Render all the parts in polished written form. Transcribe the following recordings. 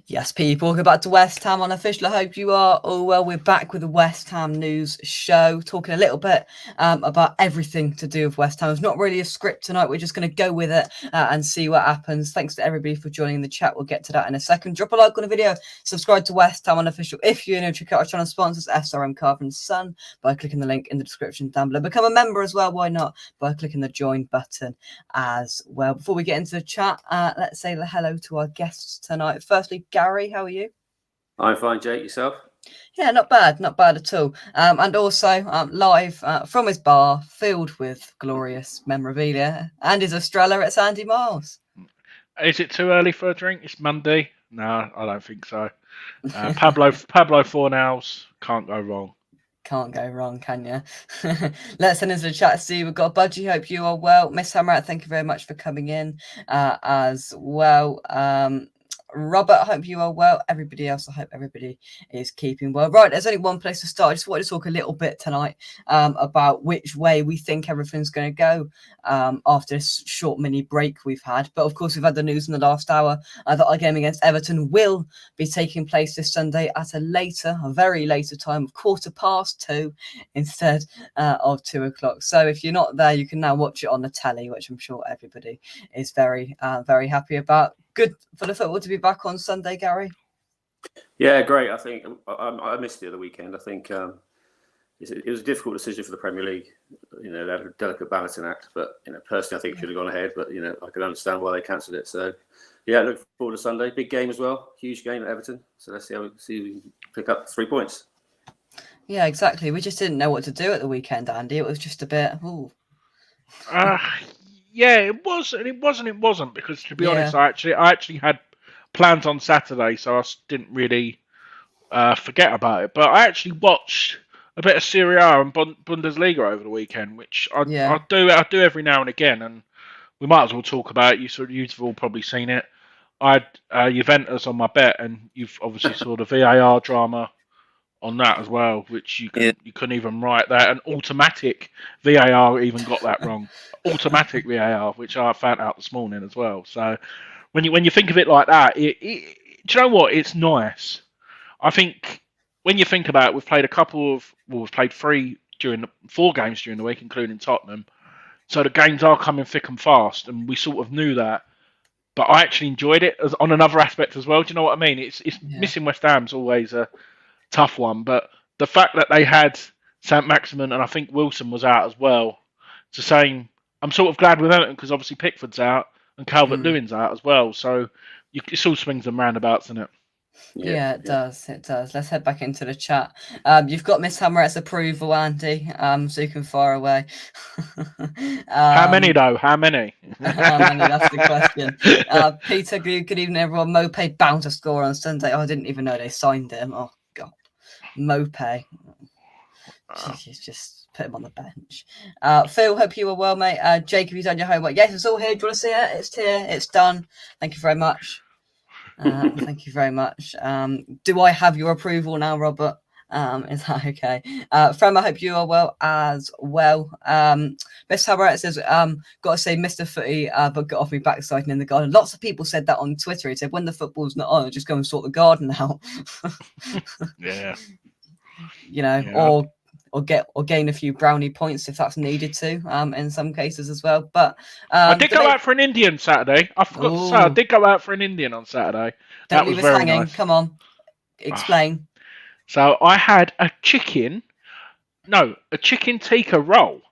Yes, people, welcome back to West Ham Unofficial. I hope you are all well. We're back with the West Ham News Show, talking a little bit about everything to do with West Ham. It's not really a script tonight. We're just going to go with it and see what happens. Thanks to everybody for joining the chat. We'll get to that in a second. Drop a like on the video. Subscribe to West Ham Unofficial if you're new. Check out our channel sponsors, SRM Carver & Son, by clicking the link in the description down below. Become a member as well. Why not? By clicking the join button as well. Before we get into the chat, let's say hello to our guests tonight. Firstly, Gary, how are you? I'm fine, Jake. Yourself? Yeah, not bad at all. And also live from his bar, filled with glorious memorabilia, and his Estrella, it's Andy Miles. Is it too early for a drink? It's Monday. No, I don't think so. Pablo Fornals, can't go wrong. Can't go wrong, can you? Let's send into the chat. See, we've got Budgie. Hope you are well. Miss Hamrat, thank you very much for coming in as well. Robert, I hope you are well. Everybody else, I hope everybody is keeping well. Right, there's only one place to start. I just wanted to talk a little bit tonight about which way we think everything's going to go after this short mini break we've had. But of course, we've had the news in the last hour that our game against Everton will be taking place this Sunday at a very later time of 2:15 instead of 2 o'clock. So if you're not there, you can now watch it on the telly, which I'm sure everybody is very happy about. Good for the football to be back on Sunday, Gary. Yeah, great. I think I missed the other weekend. I think it was a difficult decision for the Premier League. You know, they had a delicate balancing act, but personally, I think it should have gone ahead. But I can understand why they cancelled it. So, yeah, look forward to Sunday. Big game as well. Huge game at Everton. So let's see if we can pick up 3 points. Yeah, exactly. We just didn't know what to do at the weekend, Andy. It was just a bit. Ooh. Yeah, it was, and it wasn't, because to be honest, I actually had plans on Saturday, so I didn't really forget about it. But I actually watched a bit of Serie A and Bundesliga over the weekend, which I do every now and again, and we might as well talk about it. You've all probably seen it. I had Juventus on my bet, and you've obviously saw the VAR drama on that as well, which you couldn't even write that. And automatic VAR even got that wrong. Automatic VAR, which I found out this morning as well. So when you think of it like that, do you know what? It's nice. I think when you think about it, we've played we've played 4 games during the week, including Tottenham. So the games are coming thick and fast, and we sort of knew that. But I actually enjoyed it on another aspect as well. Do you know what I mean? It's missing West Ham's always a tough one, but the fact that they had St. Maximin and I think Wilson was out as well, it's the same. I'm sort of glad with Everton because obviously Pickford's out and Calvert-Lewin's out as well, so it's all swings and roundabouts, isn't it? Yeah, it does. Let's head back into the chat. You've got Miss Hamrat's approval, Andy, so you can fire away. How many though? How many? How many? That's the question. Peter, good evening, everyone. Mopé bound to score on Sunday. Oh, I didn't even know they signed him. Oh God, Mopé. Just put him on the bench. Phil, hope you were well, mate. Jake, have you done your homework? Yes, it's all here. Do you want to see it? It's here. It's done. Thank you very much. Thank you very much. Do I have your approval now, Robert? Is that okay? Frem, I hope you are well as well. Miss Hamrat says, got to say, Mr. Footy, but got off me backside in the garden. Lots of people said that on Twitter. He said, when the football's not on, just go and sort the garden out. Yeah. Or gain a few brownie points if that's needed to, in some cases as well. But I did go out for an Indian Saturday. I forgot to say, I did go out for an Indian on Saturday. Don't leave us hanging. Nice. Come on, explain. So I had a chicken tikka roll.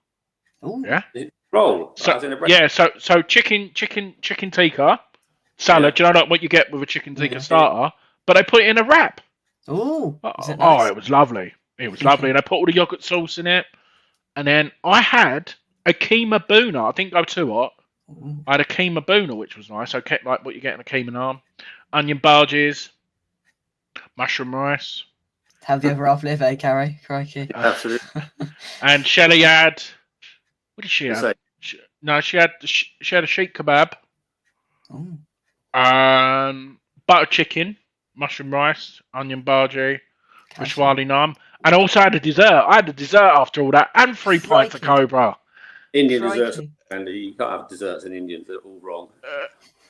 Ooh. Yeah, roll. So chicken tikka salad. Yeah. Do you know what you get with a chicken tikka starter? But I put it in a wrap. Ooh. It was lovely. It was lovely, and I put all the yogurt sauce in it. And then I had a keema boona. I think go too hot. I had a keema boona, which was nice. I kept like what you get in a keema naan. Onion barges, mushroom rice. Have you ever half live, Carrie? Crikey. Absolutely. And Shelley had... What did she have? She had a sheikh kebab. Butter chicken, mushroom rice, onion bhaji, Rashwali naan. And also had a dessert. I had a dessert after all that, and 3 pints of Cobra. Indian desserts, and you can't have desserts in Indians. They're all wrong.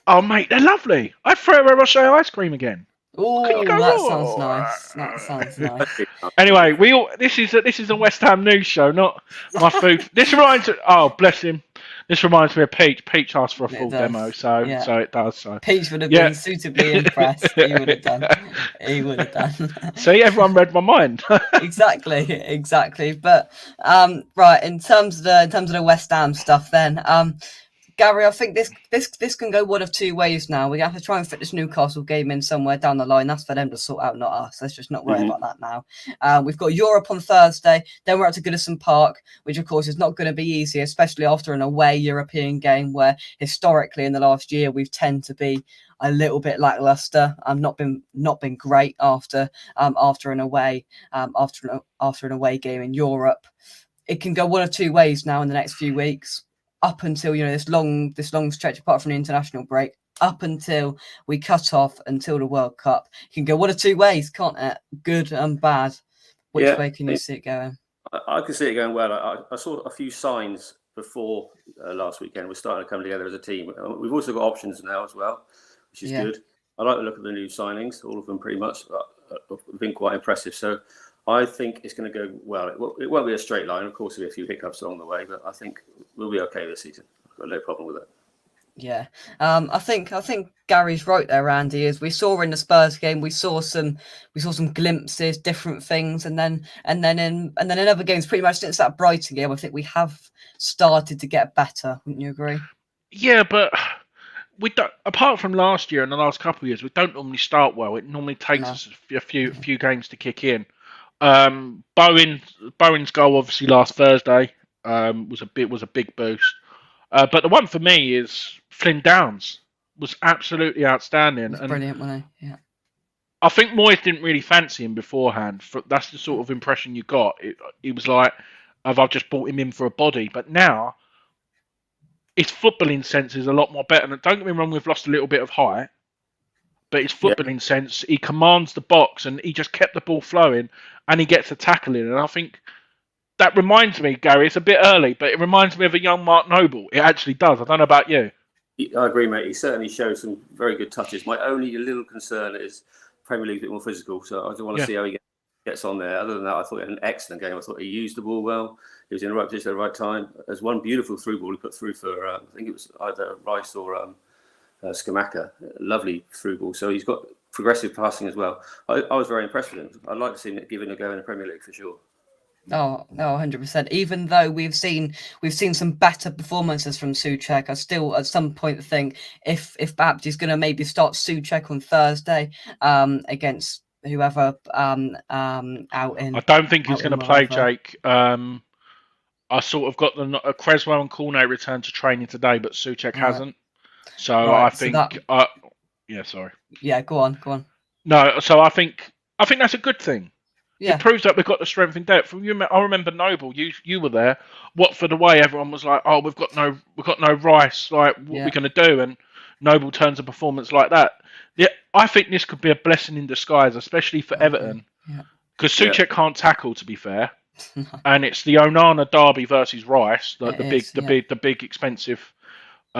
Oh, mate, they're lovely. I'd throw a Roche ice cream again. Can you Oh, go that wrong? sounds nice. That sounds nice. Anyway, this is a West Ham news show, not my food. This reminds. Oh, bless him. This reminds me of Peach. Peach asked for a It full does. demo, so Yeah. it does. So Peach would have yeah. been suitably impressed. He would have done. He would have done. See, everyone read my mind. Exactly. But right, in terms of the West Ham stuff, then Gary, I think this can go one of two ways now. We have to try and fit this Newcastle game in somewhere down the line. That's for them to sort out, not us. Let's just not worry about that now. We've got Europe on Thursday. Then we're up to Goodison Park, which of course is not going to be easy, especially after an away European game where historically in the last year we've tend to be a little bit lackluster. Not been great after an away after an away game in Europe. It can go one of two ways now in the next few weeks. Up until this long stretch, apart from the international break, up until we cut off until the World Cup, it can go one of two ways, can't it? Good and bad. Which way can you see it going? I can see it going well. I saw a few signs before last weekend. We're starting to come together as a team. We've also got options now as well, which is good. I like the look of the new signings. All of them pretty much have been quite impressive. So I think it's going to go well. It won't be a straight line. Of course, there'll be a few hiccups along the way, but I think we'll be okay this season. I've got no problem with it. Yeah, I think Gary's right there, Andy. As we saw in the Spurs game, we saw some glimpses, different things, and then in other games, pretty much since that Brighton game, I think we have started to get better. Wouldn't you agree? Yeah, but we don't. Apart from last year and the last couple of years, we don't normally start well. It normally takes us a few games to kick in. Bowen's goal obviously last Thursday was a big boost. But the one for me is Flynn Downs was absolutely outstanding. It was brilliant, wasn't he? Yeah. I think Moyes didn't really fancy him beforehand. That's the sort of impression you got. It was like, I've just brought him in for a body. But now, his footballing sense is a lot more better. And don't get me wrong, we've lost a little bit of height. But his footballing sense, he commands the box and he just kept the ball flowing and he gets a tackle in. And I think that reminds me, Gary, it's a bit early, but it reminds me of a young Mark Noble. It actually does. I don't know about you. I agree, mate. He certainly shows some very good touches. My only little concern is Premier League a bit more physical. So I just want to see how he gets on there. Other than that, I thought he had an excellent game. I thought he used the ball well. He was in the right position at the right time. There's one beautiful through ball he put through for, I think it was either Rice or Skamaka. Lovely through ball. So he's got progressive passing as well. I was very impressed with him. I'd like to see him give it a go in the Premier League for sure. Oh no, 100%. Even though we've seen some better performances from Souček, I still at some point think if perhaps he's going to maybe start Souček on Thursday against whoever out in. I don't think he's going to play, Jake. I sort of got the Creswell and Cornet returned to training today, but Souček hasn't. So I think. Sorry. Yeah, go on. No, so I think that's a good thing. Yeah. It proves that we've got the strength in depth. I remember Noble. You were there. Watford away, everyone was like, "Oh, we've got no Rice. Like, what are we going to do?" And Noble turns a performance like that. Yeah, I think this could be a blessing in disguise, especially for Everton, because Souček can't tackle. To be fair, and it's the Onana derby versus Rice, the big expensive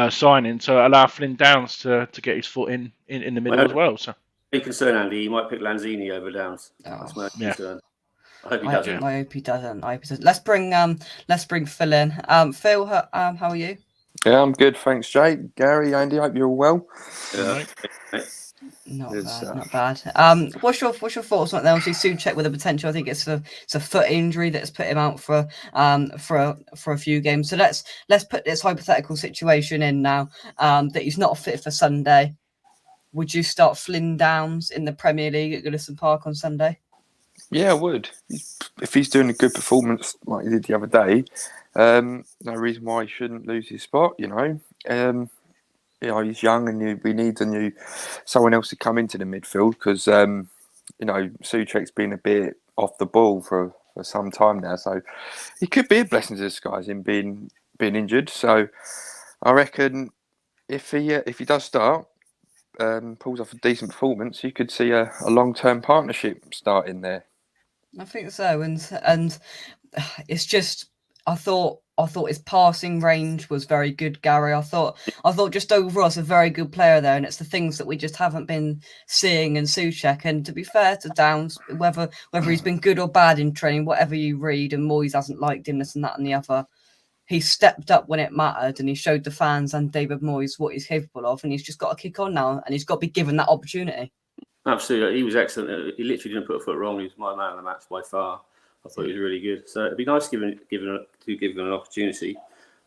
signing to allow Flynn Downs to get his foot in the middle as well. So. Big concern, Andy. He might pick Lanzini over Downs. That's my concern. I hope he doesn't. I hope he doesn't. Let's bring Phil in. Phil, how are you? Yeah, I'm good, thanks, Jake. Gary, Andy, hope you're all well. Yeah. Not bad. What's your thoughts on that? Obviously, Souček with a potential. I think it's a foot injury that's put him out for a few games. So let's put this hypothetical situation in now that he's not fit for Sunday. Would you start Flynn Downs in the Premier League at Goodison Park on Sunday? Yeah, I would. If he's doing a good performance like he did the other day, no reason why he shouldn't lose his spot. He's young, and we need someone else to come into the midfield because Souček's been a bit off the ball for some time now, so he could be a blessing to disguise him being injured. So I reckon if he does start. Pulls off a decent performance, you could see a long-term partnership starting there. I think so, and it's just I thought his passing range was very good, Gary. I thought just overall it's a very good player there, and it's the things that we just haven't been seeing in Souček. And to be fair to Downs, whether he's been good or bad in training, whatever you read, and Moyes hasn't liked him, this and that and the other, he stepped up when it mattered, and he showed the fans and David Moyes what he's capable of, and he's just got to kick on now, and he's got to be given that opportunity. Absolutely, he was excellent. He literally didn't put a foot wrong. He was my man of the match by far. I thought he was really good. So it'd be nice to give him an opportunity.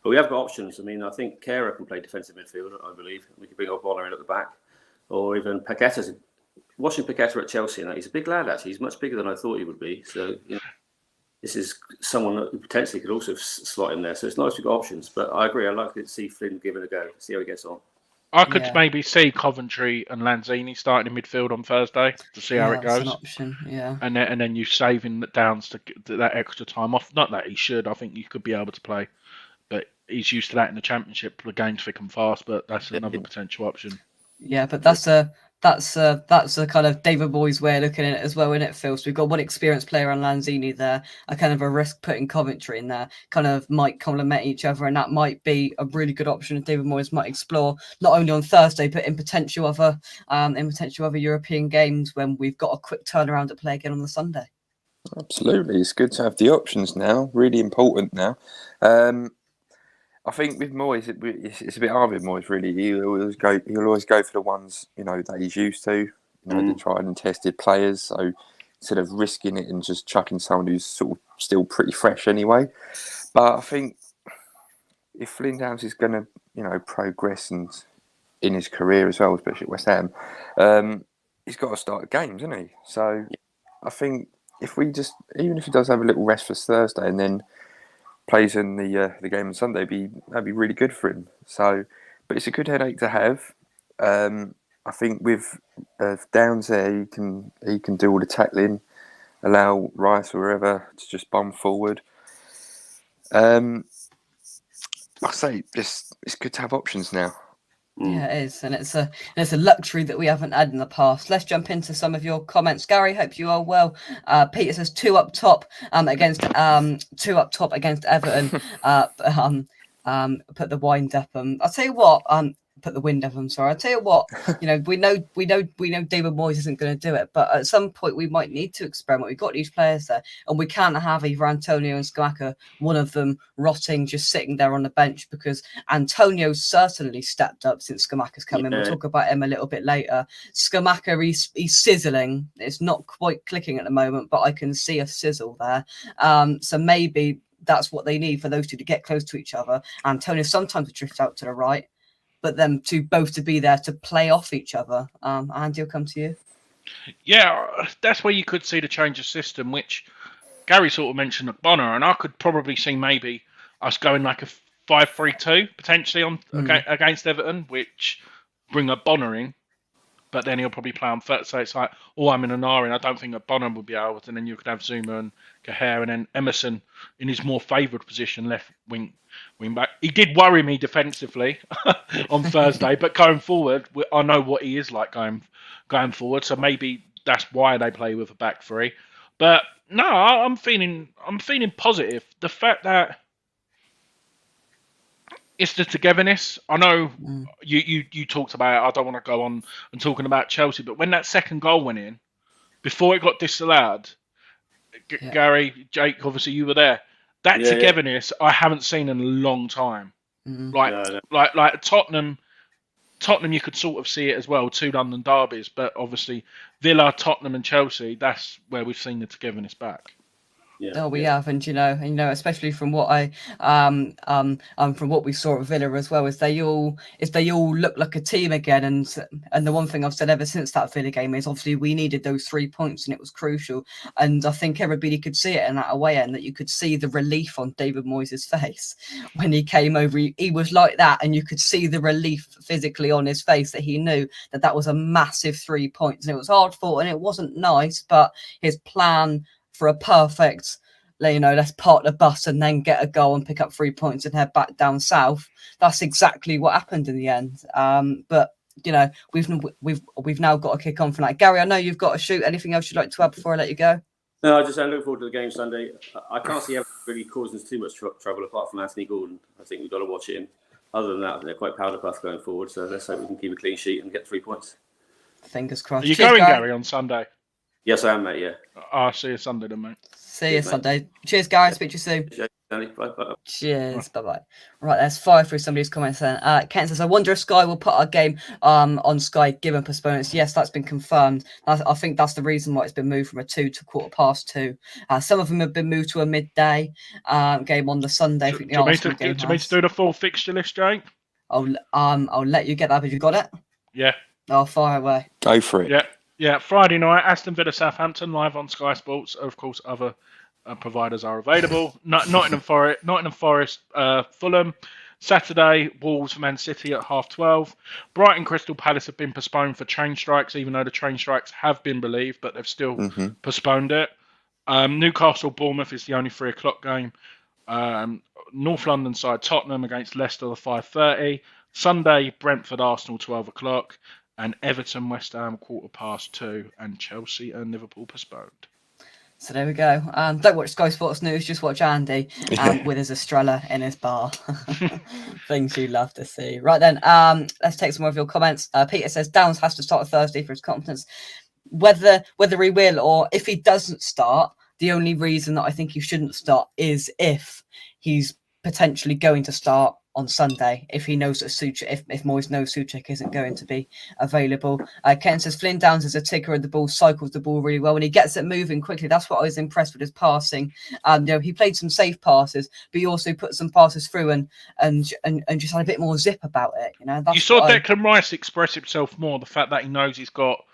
But we have got options. I mean, I think Kehrer can play defensive midfield, I believe. We could bring up Bonner in at the back. Or even Paqueta. Watching Paqueta at Chelsea, he's a big lad, actually. He's much bigger than I thought he would be. So, this is someone that potentially could also slot in there. So it's nice we've got options. But I agree, I'd like to see Flynn give it a go, see how he gets on. I could maybe see Coventry and Lanzini starting in midfield on Thursday to see how it goes. That's an option, yeah. And then you saving Downs to get that extra time off. Not that he should. I think you could be able to play, but he's used to that in the Championship. The game's thick and fast, but that's another potential option. Yeah, but that's a kind of David Moyes way of looking at it as well, isn't it, Phil? So we've got one experienced player on Lanzini there, a kind of a risk putting Coventry in there, kind of might complement each other, and that might be a really good option that David Moyes might explore not only on Thursday but in potential other European games when we've got a quick turnaround to play again on the Sunday. Absolutely, it's good to have the options now. Really important now. I think with Moyes, it's a bit hard with Moyes, really. He'll always go for the ones, that he's used to, the tried and tested players. So instead of risking it and just chucking someone who's sort of still pretty fresh anyway. But I think if Flynn Downs is going to, progress and in his career as well, especially at West Ham, he's got to start games, hasn't he? So I think even if he does have a little rest for Thursday and then plays in the game on Sunday, that'd be really good for him. So, but it's a good headache to have. I think with Downs there, he can do all the tackling, allow Rice or whoever to just bomb forward. Like I say, it's good to have options now. Yeah, it is, and it's a luxury that we haven't had in the past. Let's jump into some of your comments, Gary. Hope you are well. Peter says two up top against Everton. Put the wind up. I'll tell you what. Put the wind up. I'm sorry. I'll tell you what. We know David Moyes isn't going to do it, but at some point we might need to experiment. We've got these players there, and we can't have either Antonio and Scamacca, one of them rotting, just sitting there on the bench, because Antonio's certainly stepped up since Scamacca's come in. We'll talk about him a little bit later. Scamacca, he's sizzling. It's not quite clicking at the moment, but I can see a sizzle there. So maybe that's what they need for those two to get close to each other. Antonio sometimes drifts out to the right, but them to both to be there to play off each other. Andy, I'll come to you. Yeah, that's where you could see the change of system, which Gary sort of mentioned at Bonner, and I could probably see maybe us going like a 5-3-2 potentially on against Everton, which bring a Bonner in, but then he'll probably play on third. So it's like, I'm in an R, and I don't think that Bonner would be able to. And then you could have Zuma and Kehrer, and then Emerson in his more favoured position, left wing back. He did worry me defensively on Thursday, but going forward, I know what he is like going forward. So maybe that's why they play with a back three. But no, I'm feeling positive. The fact that it's the togetherness. I know you talked about it. I don't want to go on and talking about Chelsea, but when that second goal went in, before it got disallowed, Gary, Jake, obviously you were there. That togetherness I haven't seen in a long time. Like Tottenham, you could sort of see it as well. 2 London derbies, but obviously Villa, Tottenham, and Chelsea. That's where we've seen the togetherness back. We have, and especially from what from what we saw at Villa as well, is they all look like a team again. And the one thing I've said ever since that Villa game is obviously we needed those 3 points, and it was crucial. And I think everybody could see it in that away end, that you could see the relief on David Moyes' face when he came over. He was like that, and you could see the relief physically on his face that he knew that was a massive 3 points, and it was hard fought, and it wasn't nice, but his plan for a perfect, let's park the bus and then get a goal and pick up 3 points and head back down south. That's exactly what happened in the end. But we've now got to kick on from that. Gary, I know you've got to shoot. Anything else you'd like to add before I let you go? No, I look forward to the game Sunday. I can't see Everton really causing us too much trouble apart from Anthony Gordon. I think we've got to watch him. Other than that, they're quite powder puff going forward. So let's hope we can keep a clean sheet and get 3 points. Fingers crossed. Are you Cheers, going, Gary. Gary, on Sunday? Yes, I am, mate. Yeah. I'll see you Sunday then, mate. See you Cheers, mate. Sunday. Cheers, Gary. Speak to you soon. Bye. Bye. Cheers. Bye bye. Right, let's fire through somebody's comments then. Kent says, I wonder if Sky will put our game on Sky given postponements. Yes, that's been confirmed. I think that's the reason why it's been moved from a 2 to 2:15. Some of them have been moved to a midday game on the Sunday. I think the Arsenal game to me to do the full fixture list, Jake? I'll let you get that. Have you got it? Yeah. I'll fire away. Go for it. Yeah. Friday night, Aston Villa Southampton live on Sky Sports. Of course, other providers are available. Nottingham Forest, Fulham. Saturday, Wolves Man City at 12:30. Brighton Crystal Palace have been postponed for train strikes, even though the train strikes have been relieved, but they've still postponed it. Newcastle Bournemouth is the only 3:00 game. North London side Tottenham against Leicester at 5:30. Sunday, Brentford Arsenal 12:00. And Everton West Ham 2:15. And Chelsea and Liverpool postponed. So there we go. Don't watch Sky Sports News, just watch Andy with his Estrella in his bar. Things you love to see. Right then, let's take some more of your comments. Peter says Downs has to start Thursday for his confidence. Whether he will or if he doesn't start, the only reason that I think he shouldn't start is if he's potentially going to start on Sunday, if he knows that if Moyes knows Souček isn't going to be available. Ken says Flynn Downs is a ticker of the ball, cycles the ball really well, and he gets it moving quickly. That's what I was impressed with his passing. He played some safe passes, but he also put some passes through and just had a bit more zip about it. That's you saw Declan Rice express himself more. The fact that he knows he's got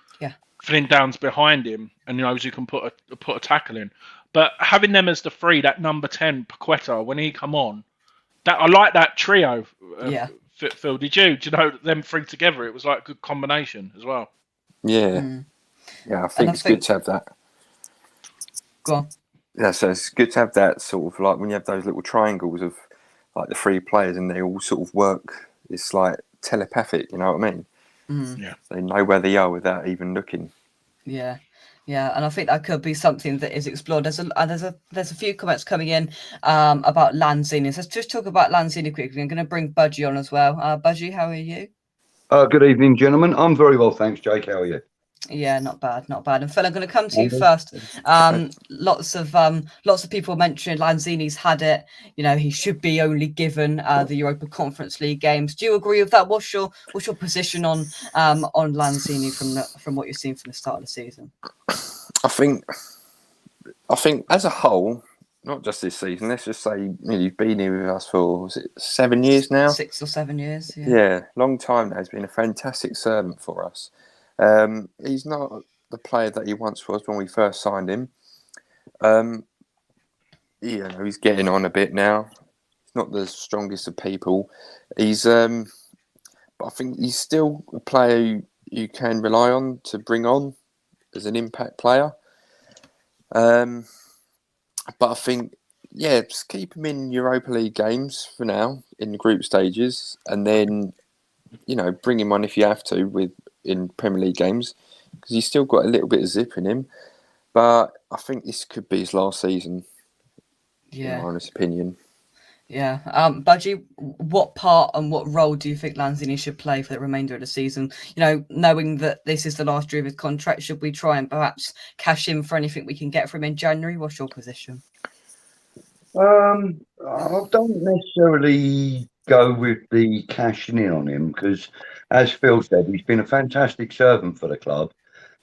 Flynn Downs behind him and knows he can put a tackle in. But having them as the three, that number 10 Paqueta, when he come on. That I like that trio. Phil, did you? Do you know them three together? It was like a good combination as well. Yeah, I think it's good to have that. Go on. Yeah, so it's good to have that sort of like when you have those little triangles of like the three players and they all sort of work. It's like telepathic, you know what I mean? Yeah, they know where they are without even looking. Yeah, and I think that could be something that is explored. There's a few comments coming in about Lanzini. So let's just talk about Lanzini quickly. I'm going to bring Budgie on as well. Budgie, how are you? Good evening, gentlemen. I'm very well, thanks, Jake. How are you? Yeah, not bad. And Phil, I'm going to come to you first. Lots of people mentioned Lanzini's had it. He should be only given the Europa Conference League games. Do you agree with that? What's your position on Lanzini from what you've seen from the start of the season? I think as a whole, not just this season. Let's just say you've been here with us for was it 7 years now? 6 or 7 years. Yeah, long time now. He's been a fantastic servant for us. He's not the player that he once was when we first signed him. He's getting on a bit now. He's not the strongest of people. But I think he's still a player you can rely on to bring on as an impact player. But I think, just keep him in Europa League games for now in the group stages, and then bring him on if you have to in Premier League games, because he's still got a little bit of zip in him. But I think this could be his last season, in my honest opinion. Yeah. Budgie, what part and what role do you think Lanzini should play for the remainder of the season? Knowing that this is the last year of his contract, should we try and perhaps cash in for anything we can get from him in January? What's your position? I don't necessarily go with the cashing in on him because, as Phil said, he's been a fantastic servant for the club.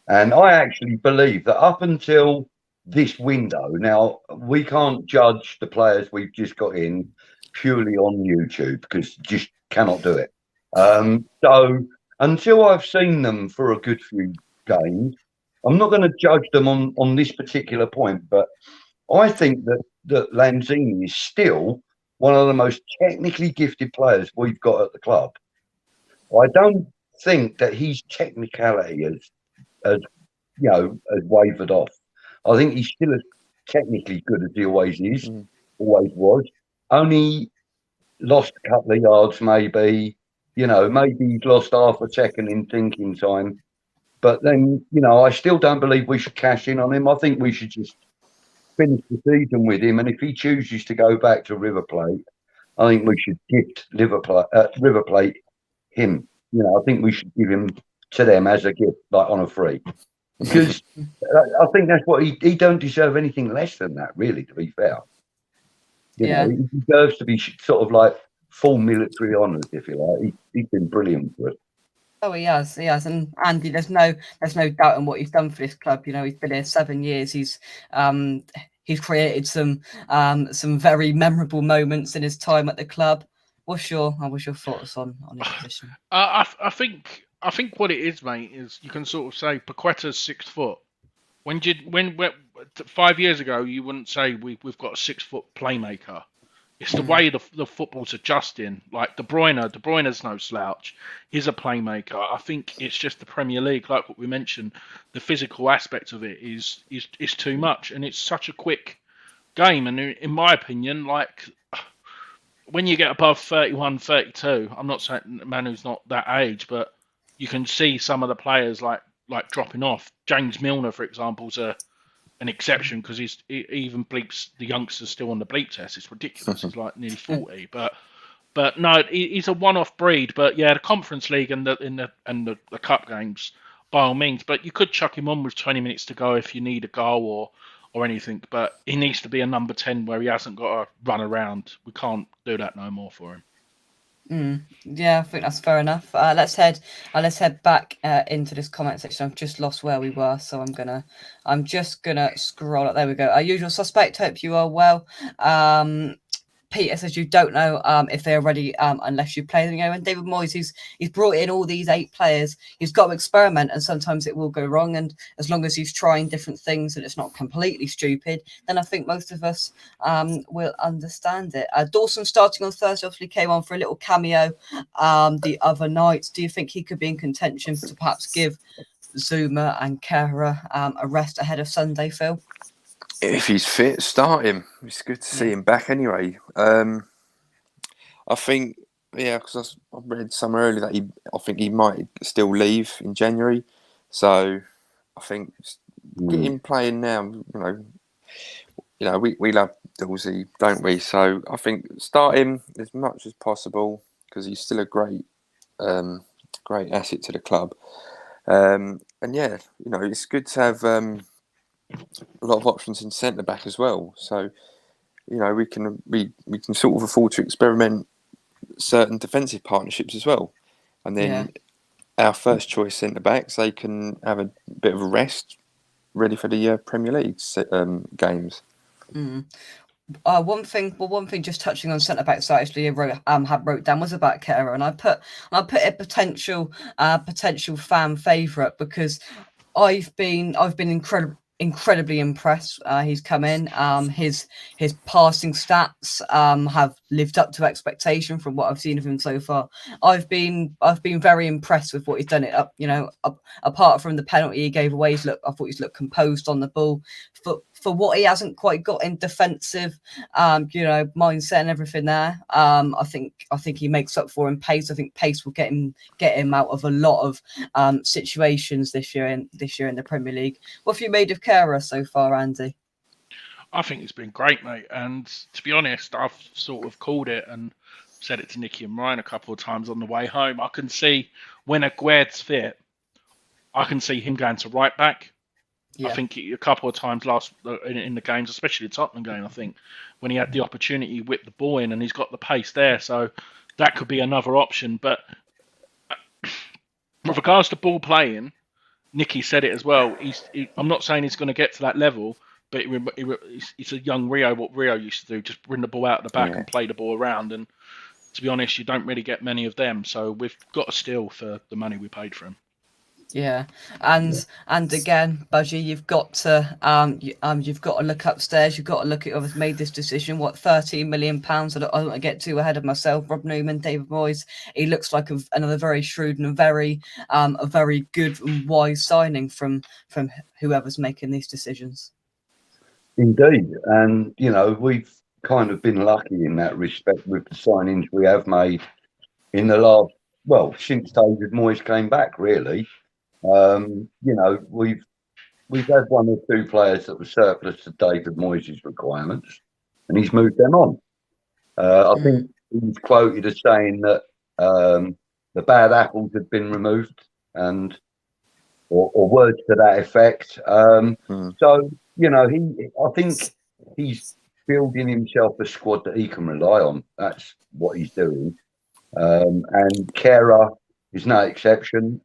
And I actually believe that up until this window, now we can't judge the players we've just got in purely on YouTube because just cannot do it. So until I've seen them for a good few games, I'm not going to judge them on this particular point. But I think that Lanzini is still one of the most technically gifted players we've got at the club. I don't think that his technicality has wavered off. I think he's still as technically good as he always is, always was. Only lost a couple of yards, maybe. Maybe he's lost half a second in thinking time. But then, I still don't believe we should cash in on him. I think we should just finish the season with him, and if he chooses to go back to River Plate, I think we should gift River Plate him. You know, I think we should give him to them as a gift, like on a free, because I think that's what he don't deserve anything less than that, really. To be fair, you know, he deserves to be sort of like full military honours, if you like. He's been brilliant for us. Oh, he has, and Andy, there's no doubt in what he's done for this club. You know, he's been here 7 years. He's created some very memorable moments in his time at the club. What's your thoughts on his position? I think what it is, mate, is you can sort of say Paqueta's 6 foot. When 5 years ago, you wouldn't say we've got a 6 foot playmaker. It's the way the football's adjusting. Like De Bruyne's no slouch. He's a playmaker. I think it's just the Premier League, like what we mentioned. The physical aspect of it is too much, and it's such a quick game. And in my opinion, like when you get above 31, 32, I'm not saying Manu's not that age, but you can see some of the players like dropping off. James Milner, for example, is an exception because he even bleeps the youngsters still on the bleep test. It's ridiculous. He's like nearly 40, but no, he's a one-off breed. But yeah, the Conference League and the cup games, by all means. But you could chuck him on with 20 minutes to go if you need a goal or anything. But he needs to be a number 10 where he hasn't got to run around. We can't do that no more for him. Yeah, I think that's fair enough. Let's head back into this comment section. I've just lost where we were, so I'm just gonna scroll up. There we go. Our usual suspect. Hope you are well. Peter says you don't know if they're ready unless you play them. You know, and David Moyes, he's brought in all these 8 players. He's got to experiment, and sometimes it will go wrong. And as long as he's trying different things and it's not completely stupid, then I think most of us will understand it. Dawson starting on Thursday obviously came on for a little cameo the other night. Do you think he could be in contention to perhaps give Zuma and Kehrer a rest ahead of Sunday, Phil? If he's fit, start him. It's good to see him back anyway. I think, because I read somewhere earlier that I think he might still leave in January. So I think get him playing now. You know, we love Dawsey, don't we? So I think start him as much as possible because he's still a great asset to the club. And yeah, you know, it's good to have a lot of options in centre back as well. So, you know, we can sort of afford to experiment certain defensive partnerships as well. And then our first choice centre backs, they can have a bit of a rest, ready for the Premier League games. One thing, just touching on centre backs, I actually wrote down was about Kehrer, and I put a potential fan favourite because I've been incredibly impressed. He's come in. His passing stats have lived up to expectation from what I've seen of him so far. I've been very impressed with what he's done. Apart from the penalty he gave away, I thought he's looked composed on the ball. For what he hasn't quite got in defensive, mindset and everything there. I think he makes up for in pace. I think pace will get him out of a lot of situations this year in the Premier League. What have you made of Kehrer so far, Andy? I think it's been great, mate. And to be honest, I've sort of called it and said it to Nicky and Ryan a couple of times on the way home. I can see when Aguerd's fit, I can see him going to right back. Yeah. I think a couple of times in the games, especially the Tottenham game, I think when he had the opportunity, he whipped the ball in and he's got the pace there. So that could be another option. But with regards to ball playing, Nicky said it as well. I'm not saying he's going to get to that level, but it's a young Rio, what Rio used to do, just bring the ball out of the back and play the ball around. And to be honest, you don't really get many of them. So we've got to steal for the money we paid for him. Yeah, and again, Budgie, you've got to look upstairs. You've got to look at whoever's made this decision. What, £13 million? I don't want to get too ahead of myself. Rob Newman, David Moyes. He looks like another very shrewd and a very good and wise signing from whoever's making these decisions. Indeed, and we've kind of been lucky in that respect with the signings we have made in the last, since David Moyes came back, really. We've we've had one or two players that were surplus to David Moyes' requirements, and he's moved them on. I think he's quoted as saying that the bad apples had been removed, and or words to that effect. So I think he's building himself a squad that he can rely on. That's what he's doing. And Kehrer is no exception.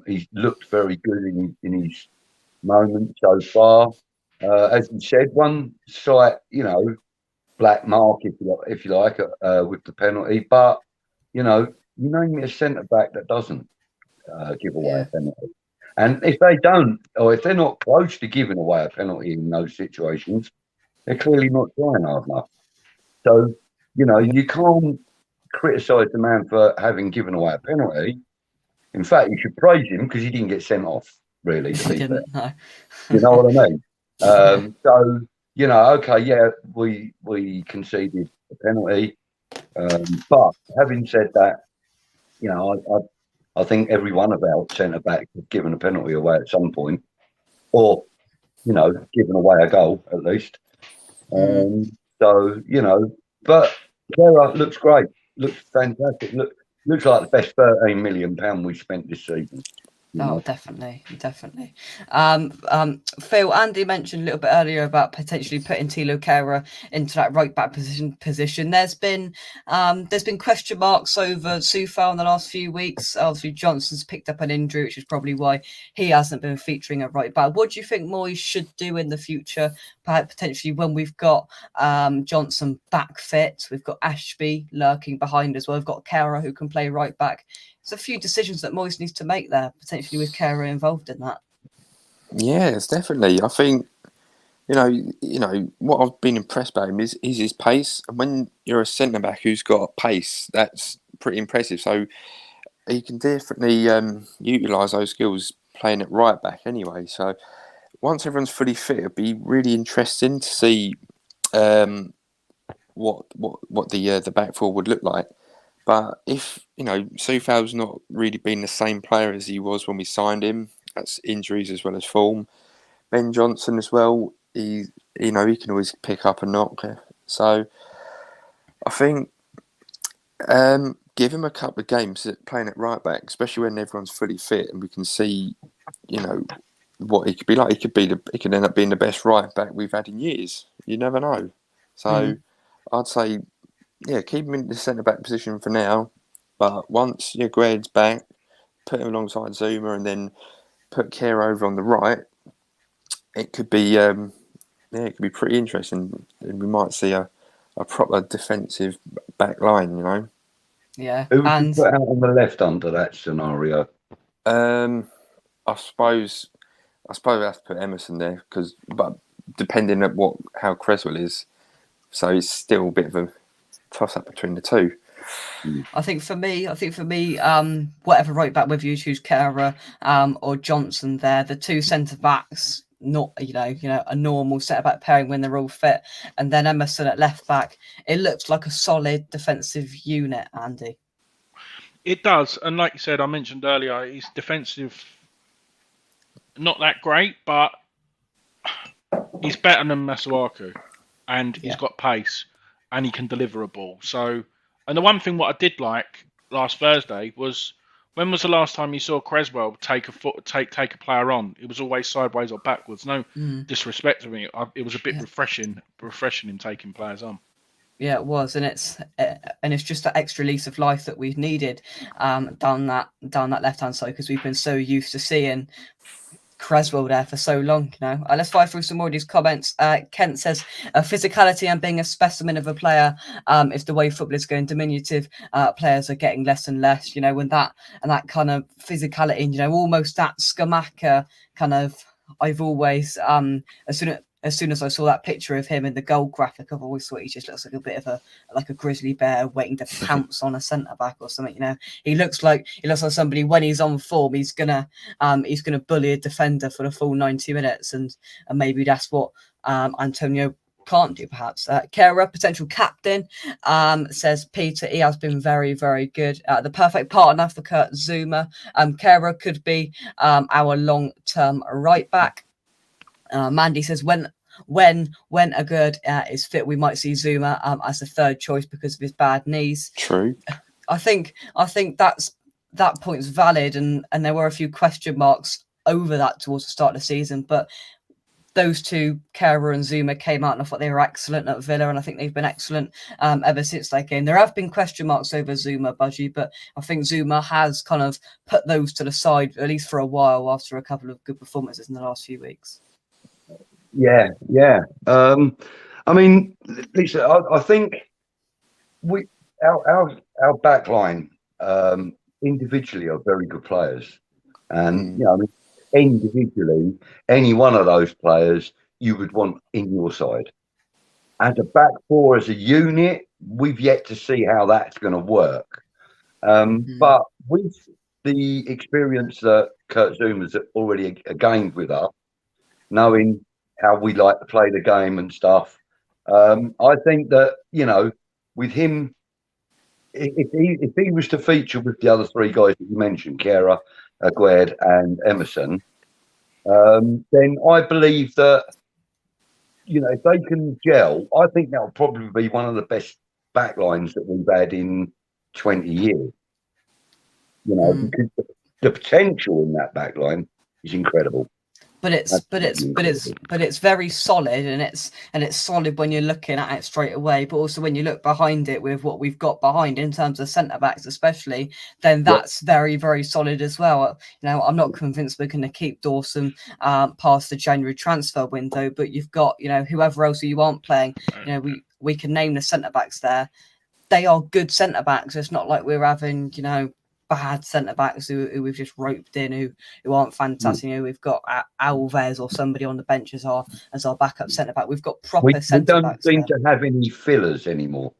He's looked very good in his moment so far. As you said, one slight, black mark, if you like, with the penalty. But you name me a centre back that doesn't give away a penalty. And if they don't, or if they're not close to giving away a penalty in those situations, they're clearly not trying hard enough. So you can't criticise the man for having given away a penalty. In fact, you should praise him because he didn't get sent off. Really, to be fair. No. You know what I mean? So okay, yeah, we conceded a penalty, but having said that, I think every one of our centre backs has given a penalty away at some point, or given away a goal at least. So but Kehrer looks great, looks fantastic, looks like the best £13 million we spent this season. Oh, definitely. Phil, Andy mentioned a little bit earlier about potentially putting Thilo Kehrer into that right back position. There's been question marks over Soufal in the last few weeks. Obviously, Johnson's picked up an injury, which is probably why he hasn't been featuring at right back. What do you think Moyes should do in the future? Perhaps potentially when we've got Johnson back fit, we've got Ashby lurking behind as well. We've got Kehrer who can play right back. There's a few decisions that Moyes needs to make there, potentially with Kehrer involved in that. Yes, definitely. I think, what I've been impressed by him is his pace. And when you're a centre-back who's got pace, that's pretty impressive. So he can definitely utilise those skills playing at right back anyway. So once everyone's fully fit, it'll be really interesting to see what the back four would look like. But if, Soufal's not really been the same player as he was when we signed him, that's injuries as well as form. Ben Johnson as well, he can always pick up a knock. So I think give him a couple of games playing at right back, especially when everyone's fully fit and we can see, what he could be like. He could end up being the best right back we've had in years. You never know. So I'd say, keep him in the centre-back position for now. But once Gred's back, put him alongside Zuma and then put Kehrer over on the right, it could be pretty interesting. And we might see a proper defensive back line, Yeah. Who would you put out on the left under that scenario? I suppose I have to put Emerson there, but depending on how Creswell is, so it's still a bit of a toss up between the two. I think for me, whatever right back with you choose, Kehrer or Johnson there, the two centre backs, not a normal centre back pairing when they're all fit, and then Emerson at left back. It looks like a solid defensive unit, Andy. It does, and like you said, I mentioned earlier, he's defensive, not that great, but he's better than Masuaku, and he's got pace, and he can deliver a ball. So, and the one thing what I did like last Thursday was, when was the last time you saw Creswell take a player on? It was always sideways or backwards. No disrespect to me, it was a bit refreshing in taking players on. Yeah, it was, and it's just that extra lease of life that we've needed down that left hand side, because we've been so used to seeing Creswell there for so long. Let's fire through some more of these comments. Kent says physicality and being a specimen of a player is the way football is going. Diminutive players are getting less and less. When that kind of physicality, almost that Scamacca kind of. I've always as soon as I saw that picture of him in the goal graphic, I've always thought he just looks like a bit of a grizzly bear waiting to pounce on a centre back or something. He looks like somebody when he's on form, he's gonna bully a defender for the full 90 minutes, and maybe that's what Antonio can't do. Perhaps Kehrer, potential captain, says Peter. He has been very, very good. The perfect partner for Kurt Zuma. Kehrer could be our long-term right back. Mandy says when Agurd is fit, we might see Zuma as a third choice because of his bad knees. True. I think that point's valid, and there were a few question marks over that towards the start of the season, but those two, Kehrer and Zuma, came out and I thought they were excellent at Villa, and I think they've been excellent ever since that game. There have been question marks over Zuma, Budgie, but I think Zuma has kind of put those to the side, at least for a while, after a couple of good performances in the last few weeks. Yeah. I mean, Lisa, I think our backline individually are very good players, and I mean, individually, any one of those players you would want in your side. As a back four, as a unit, we've yet to see how that's going to work. But with the experience that Kurt Zuma's already gained with us, knowing how we like to play the game and stuff, I think that, with him, if he was to feature with the other three guys that you mentioned, Kehrer, Aguerd and Emerson, then I believe that, if they can gel, I think that'll probably be one of the best backlines that we've had in 20 years. Because the potential in that backline is incredible. But it's very solid, and it's solid when you're looking at it straight away. But also when you look behind it with what we've got behind in terms of centre backs, especially, then that's very, very solid as well. I'm not convinced we're going to keep Dawson past the January transfer window. But you've got whoever else you aren't playing. We can name the centre backs there. They are good centre backs. It's not like we're having bad centre backs who we've just roped in who aren't fantastic. We've got Alves or somebody on the bench as our backup centre back. We've got proper centre backs. We don't seem to have any fillers anymore.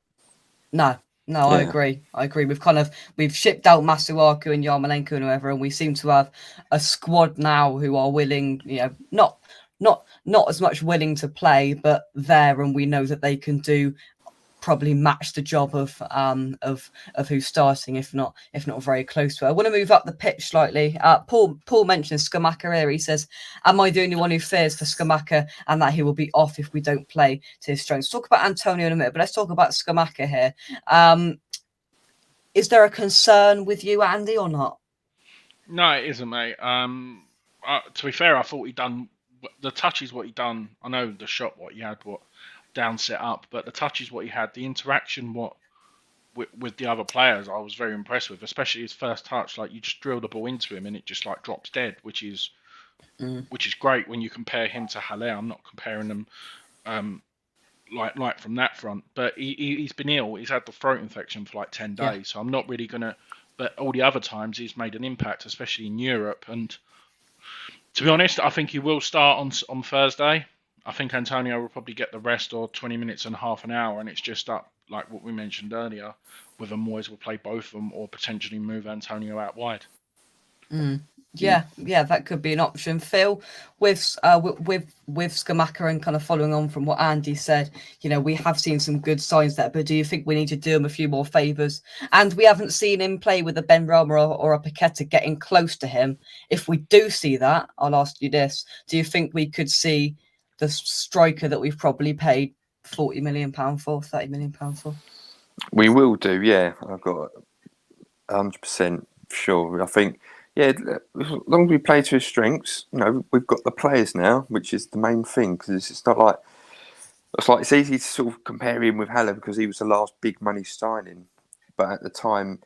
No, I agree. We've shipped out Masuaku and Yarmolenko and whoever, and we seem to have a squad now who are willing, not as much willing to play, but there, and we know that they can do probably match the job of who's starting, if not very close to it. I want to move up the pitch slightly. Paul mentioned Scamacca here. He says, am I the only one who fears for Scamacca and that he will be off if we don't play to his strengths? Talk about Antonio in a minute, but let's talk about Scamacca here. Is there a concern with you, Andy, or not? No, it isn't, mate. To be fair, I thought he'd done the touches, what he done. I know the shot, what he had, down set up, but the touches what he had, the interaction with the other players, I was very impressed with, especially his first touch. Like, you just drill the ball into him and it just drops dead, which is great when you compare him to Haller. I'm not comparing them like from that front, but he's been ill. He's had the throat infection for 10 days, so I'm not really gonna. But all the other times he's made an impact, especially in Europe. And to be honest, I think he will start on Thursday. I think Antonio will probably get the rest, or 20 minutes and half an hour, and it's just up, like what we mentioned earlier, whether Moyes will play both of them or potentially move Antonio out wide. Yeah, that could be an option. Phil, with Scamacca, and kind of following on from what Andy said, we have seen some good signs there, but do you think we need to do him a few more favours? And we haven't seen him play with a Benrahma or a Paqueta getting close to him. If we do see that, I'll ask you this: do you think we could see the striker that we've probably paid £40 million for, £30 million for? We will do, yeah. I've got 100% sure. I think, as long as we play to his strengths, we've got the players now, which is the main thing, because it's not like it's easy to sort of compare him with Haller because he was the last big money signing, but at the time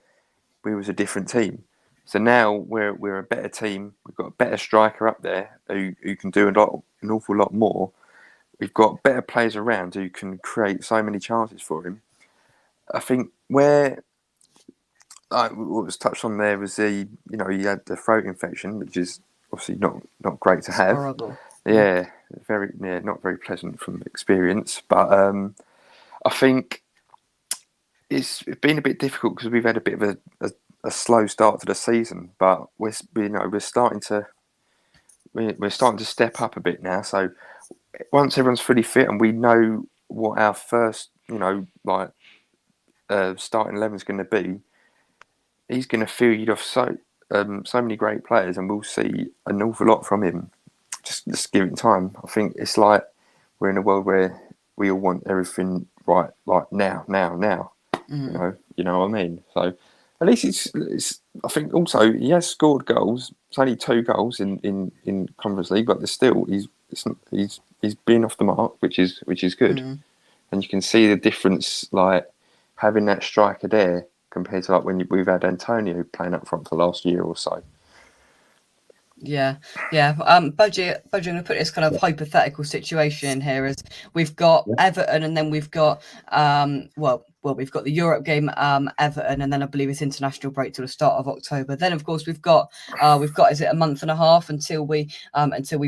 we was a different team. So now we're a better team. We've got a better striker up there who can do an awful lot more. We've got better players around who can create so many chances for him. I think what was touched on there was he had the throat infection, which is obviously not great to have. Horrible. Yeah, not very pleasant from experience. But I think it's been a bit difficult because we've had a bit of a slow start to the season, but we're starting to step up a bit now. So once everyone's fully fit and we know what our first starting 11 is going to be, he's going to feed off so many great players, and we'll see an awful lot from him. just give it time. I think it's like we're in a world where we all want everything right, like now. You know what I mean? So at least it's. I think also he has scored goals. It's only 2 goals in Conference League, but there's still he's been off the mark, which is good. And you can see the difference, like having that striker there compared to like when we've had Antonio playing up front for the last year or so. Yeah. Budgie, I'm going to put this kind of hypothetical situation in here. Is we've got Everton, and then we've got we've got the Europe game, Everton, and then I believe it's international break till the start of October. Then of course we've got is it a month and a half until we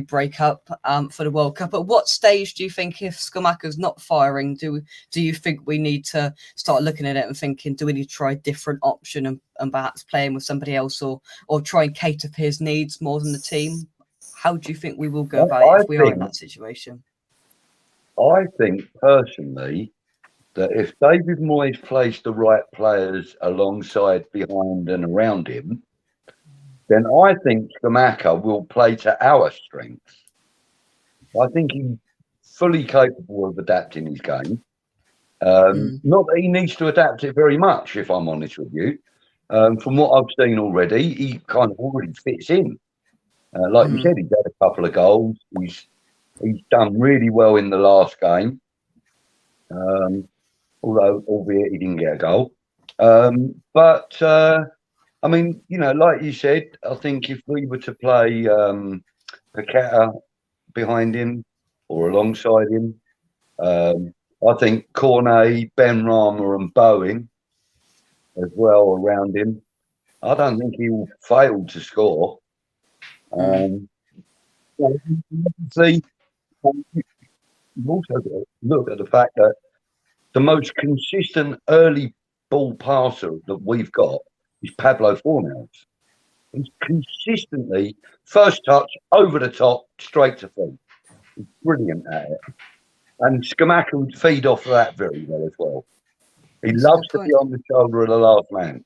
break up for the World Cup? At what stage do you think, if Scamacca's not firing, do you think we need to start looking at it and thinking, do we need to try a different option and perhaps playing with somebody else or try and cater for his needs more than the team? How do you think we will go about it if we are in that situation? I think personally that if David Moyes plays the right players alongside, behind and around him, then I think Scamacca will play to our strengths. I think he's fully capable of adapting his game. Not that he needs to adapt it very much, if I'm honest with you. From what I've seen already, he kind of already fits in. Like you said, he's had a couple of goals. He's done really well in the last game. Although, albeit he didn't get a goal. But I mean, you know, like you said, I think if we were to play Paqueta behind him or alongside him, I think Cornet, Benrahma and Bowen as well around him, I don't think he will fail to score. See, you've also got to look at the fact that the most consistent early ball passer that we've got is Pablo Fornals. He's consistently first touch, over the top, straight to feet. He's brilliant at it. And Scamacca would feed off of that very well as well. He loves to be on the shoulder of the last man.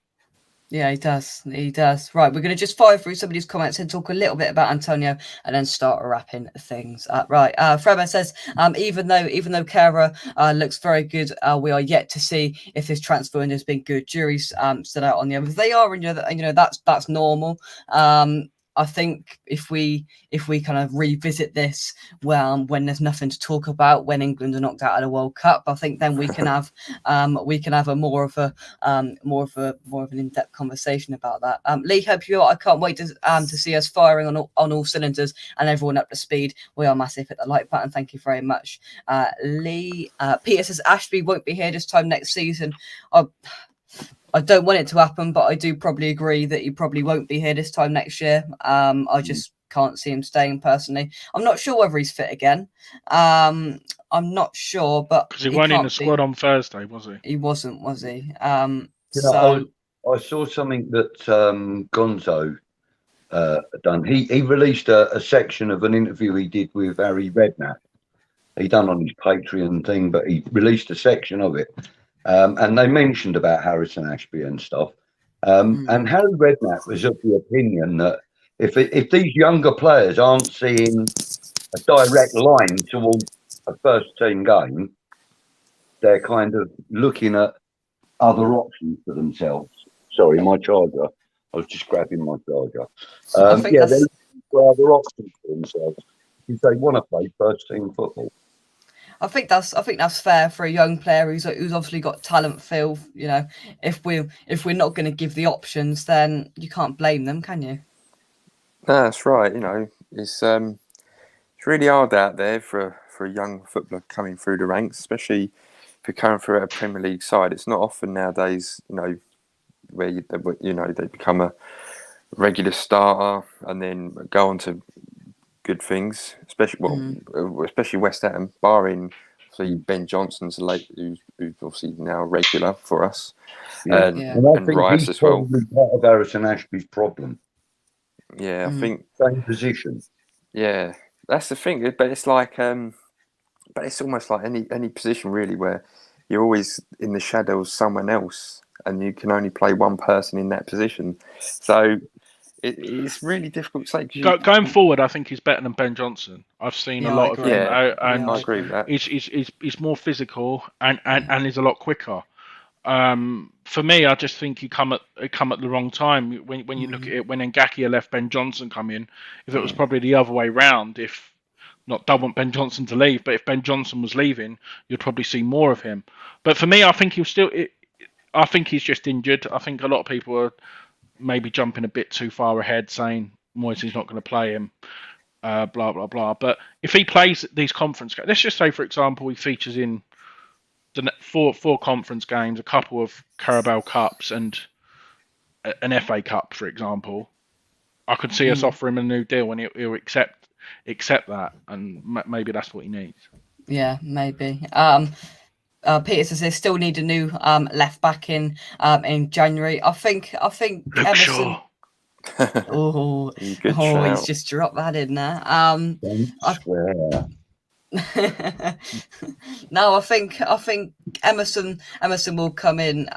Yeah, he does. He does. Right, we're going to just fire through some of these comments and talk a little bit about Antonio, and then start wrapping things up. Right, Frema says, even though Kara looks very good, we are yet to see if his transfer window has been good. Jury's still out on the others. They are, and you know that's normal. I think if we kind of revisit this when there's nothing to talk about, when England are knocked out of the World Cup, I think then we can have a more of an in-depth conversation about that. Lee, hope you are. I can't wait to see us firing on all cylinders and everyone up to speed. We are massive. Hit the like button. Thank you very much, Lee. Peter says Ashby won't be here this time next season. I don't want it to happen, but I do probably agree that he probably won't be here this time next year. I just can't see him staying personally. I'm not sure whether he's fit again. I'm not sure, but because he wasn't in the squad on Thursday, was he? He wasn't, was he? I saw something that Gonzo done. He released a section of an interview he did with Harry Redknapp. He done on his Patreon thing, but he released a section of it. And they mentioned about Harrison Ashby and stuff. And Harry Redknapp was of the opinion that if these younger players aren't seeing a direct line towards a first team game, they're kind of looking at other options for themselves. Sorry, my charger. I was just grabbing my charger. They're looking for other options for themselves if they want to play first team football. I think that's fair for a young player who's obviously got talent. Phil, you know, if we're not going to give the options, then you can't blame them, can you? No, that's right. You know, it's really hard out there for a young footballer coming through the ranks, especially if you're coming through a Premier League side. It's not often nowadays, you know, where they become a regular starter and then go on to good things, especially West Ham, barring Ben Johnson's who's obviously now regular for us, and I think Rice he's as well. Part of Harrison Ashby's problem. Yeah, I think same position. Yeah, that's the thing. But it's like, but it's almost like any position really, where you're always in the shadow of someone else, and you can only play one person in that position. So it's really difficult to say. 'Cause Going forward, I think he's better than Ben Johnson. I've seen a Yeah, I lot of agree. him, Yeah, and I agree with that. he's more physical and he's a lot quicker. For me, I just think he come at the wrong time. When you look at it, when Ngakia left, Ben Johnson come in. If it was probably the other way round, if not, don't want Ben Johnson to leave, but if Ben Johnson was leaving, you'd probably see more of him. But for me, I think I think he's just injured. I think a lot of people are maybe jumping a bit too far ahead, saying Moisey's not going to play him, blah blah blah. But if he plays these conference games, let's just say, for example, he features in the four conference games, a couple of Carabao Cups, and an FA Cup, for example, I could see us offer him a new deal, and he'll accept that, and maybe that's what he needs. Yeah, maybe. Peter says they still need a new left back in January. I think Luke Emerson. Shaw. Oh, Good he's shout. just dropped that in there. Don't swear. No, I think Emerson will come in,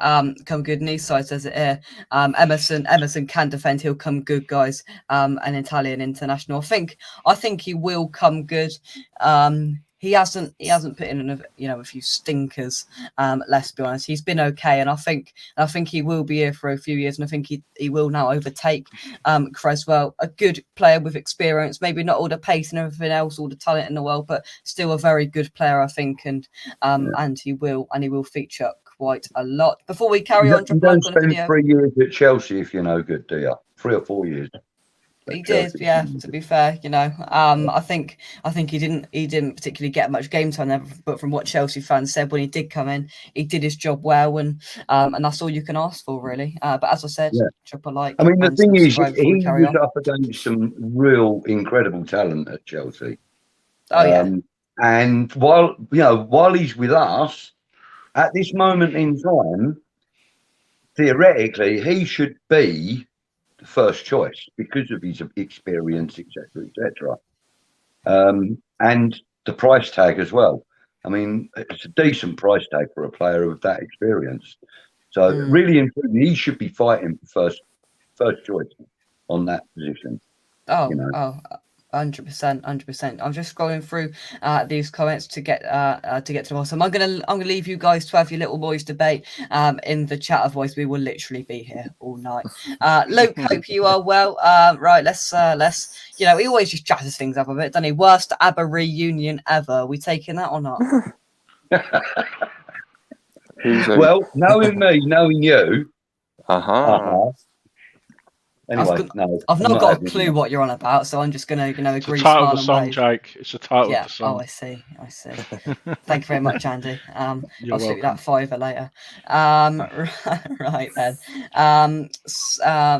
come good. And side says it here. Emerson can defend. He'll come good, guys. An Italian international. I think he will come good. He hasn't put in a few stinkers. Let's be honest, he's been okay, and I think he will be here for a few years, and I think he will now overtake Creswell, a good player with experience, maybe not all the pace and everything else, all the talent in the world, but still a very good player, I think, and he will feature quite a lot. Before we carry on, You don't spend 3 years at Chelsea if you're no good, do you? 3 or 4 years. He did, yeah. To be fair, I think he didn't particularly get much game time there, but from what Chelsea fans said when he did come in, he did his job well, and that's all you can ask for, really. But as I said, drop a like. I mean, the thing is, he carry was on. up against some real incredible talent at Chelsea. Oh yeah. And while he's with us at this moment in time, theoretically, he should be the first choice because of his experience, etc., etc. And the price tag as well. I mean, it's a decent price tag for a player of that experience. So really, he should be fighting for first choice on that position. 100%. I'm just scrolling through these comments to get to the bottom. I'm gonna leave you guys to have your little boys debate in the chat. Otherwise, we will literally be here all night. Luke, hope you are well. Right, let's he always just jazzes things up a bit, doesn't he? Worst ABBA reunion ever. We taking that or not? Well, knowing me, knowing you. Anyway, I've not got a clue what you're on about, so I'm just going to, agree. It's the title of the song, Jake. It's the title of the song. Oh, I see. Thank you very much, Andy. I'll shoot you that $5 later. Right then.